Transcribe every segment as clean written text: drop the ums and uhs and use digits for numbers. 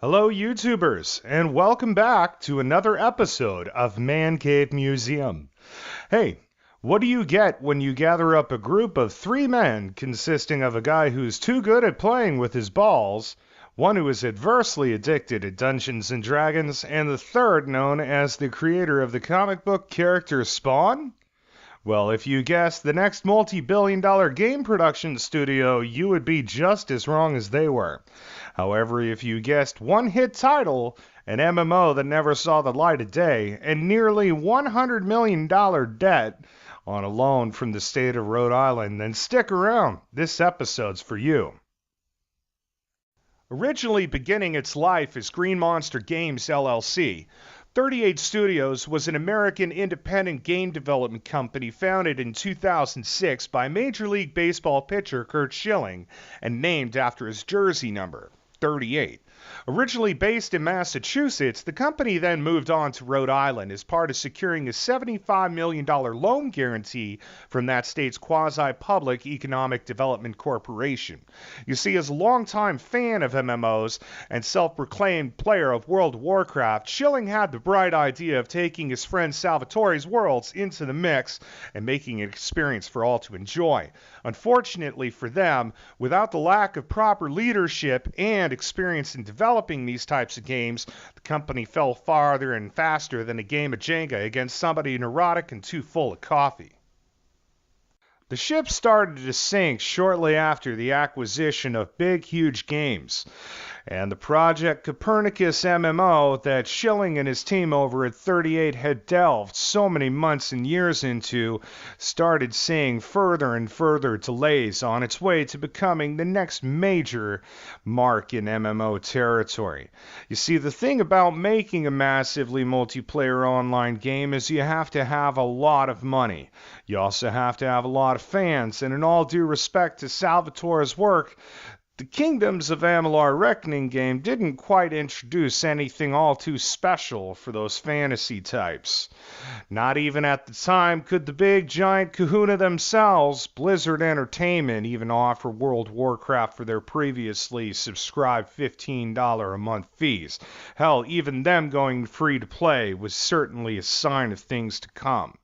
Hello YouTubers, and welcome back to another episode of Mancave Museum. Hey, what do you get when you gather up a group of three men consisting of a guy who's too good at playing with his balls, one who is adversely addicted to Dungeons & Dragons, and the third known as the creator of the comic book character Spawn? Well, if you guessed the next multi-billion-dollar game production studio, you would be just as wrong as they were. However, if you guessed one hit title, an MMO that never saw the light of day, and nearly $100 million debt on a loan from the state of Rhode Island, then stick around. This episode's for you. Originally beginning its life as Green Monster Games LLC, 38 Studios was an American independent game development company founded in 2006 by Major League Baseball pitcher Curt Schilling and named after his jersey number, 38. Originally based in Massachusetts, the company then moved on to Rhode Island as part of securing a $75 million loan guarantee from that state's quasi-public Economic Development Corporation. You see, as a longtime fan of MMOs and self-proclaimed player of World of Warcraft, Schilling had the bright idea of taking his friend Salvatore's worlds into the mix and making an experience for all to enjoy. Unfortunately for them, without the lack of proper leadership and experience in developing these types of games, the company fell farther and faster than a game of Jenga against somebody neurotic and too full of coffee. The ship started to sink shortly after the acquisition of Big Huge Games, and the project Copernicus MMO that Schilling and his team over at 38 had delved so many months and years into started seeing further and further delays on its way to becoming the next major mark in MMO territory. You see, the thing about making a massively multiplayer online game is you have to have a lot of money. You also have to have a lot of fans, and in all due respect to Salvatore's work, the Kingdoms of Amalur Reckining game didn't quite introduce anything all too special for those fantasy types. Not even at the time could the big giant kahuna themselves, Blizzard Entertainment, even offer World of Warcraft for their previously subscribed $15 a month fees. Hell, even them going free to play was certainly a sign of things to come.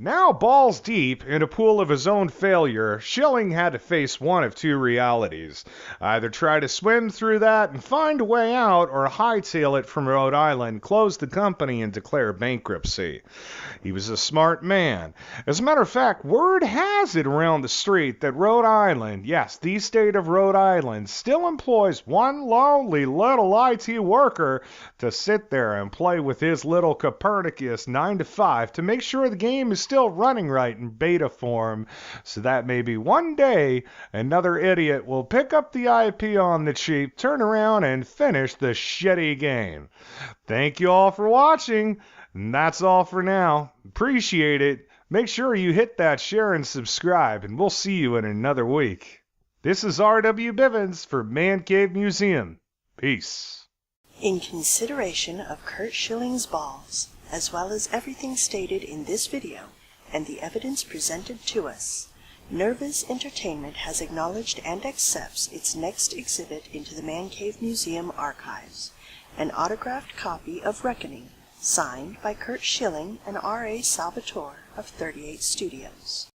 Now balls deep in a pool of his own failure, Schilling had to face one of two realities. Either try to swim through that and find a way out, or hightail it from Rhode Island, close the company, and declare bankruptcy. He was a smart man. As a matter of fact, word has it around the street that Rhode Island, yes, the state of Rhode Island, still employs one lonely little IT worker to sit there and play with his little Copernicus 9 to 5 to make sure the game is still running right in beta form, so that maybe one day another idiot will pick up the IP on the cheap, turn around, and finish the shitty game. Thank you all for watching, and that's all for now. Appreciate it. Make sure you hit that share and subscribe, and we'll see you in another week. This is R.W. Bivens for Mancave Museum. Peace. In consideration of Curt Schilling's balls, as well as everything stated in this video, and the evidence presented to us, Nervous Entertainment has acknowledged and accepts its next exhibit into the Mancave Museum archives, an autographed copy of Reckoning, signed by Curt Schilling and R.A. Salvatore of 38 Studios.